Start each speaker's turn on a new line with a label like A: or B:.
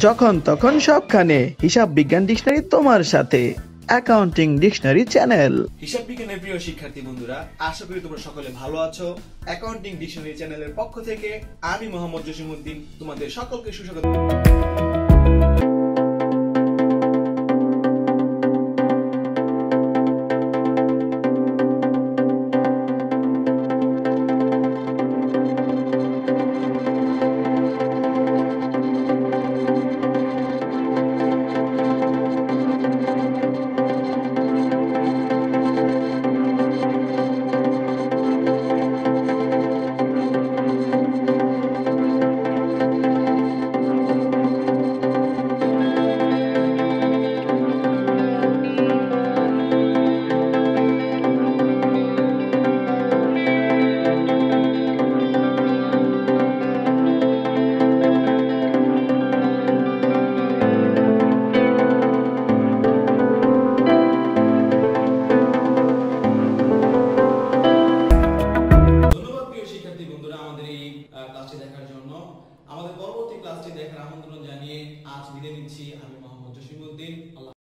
A: যখন তখন সবখানে হিসাব বিজ্ঞান ডিকশনারি তোমার সাথে। Accounting dictionary channel.
B: হিসাব বিজ্ঞানের প্রিয় শিক্ষার্থী বন্ধুরা, আশা করি তোমরা সকলে ভালো আছো। অ্যাকাউন্টিং ডিকশনারি চ্যানেলের পক্ষ থেকে আমি মোহাম্মদ জসিমউদ্দিন তোমাদের সকলকে সুস্বাগত। আমাদের পরবর্তী ক্লাসটি দেখার আমন্ত্রণ জানিয়ে আজ বিদায় নিচ্ছি। আমি মোহাম্মদ জসিমউদ্দিন।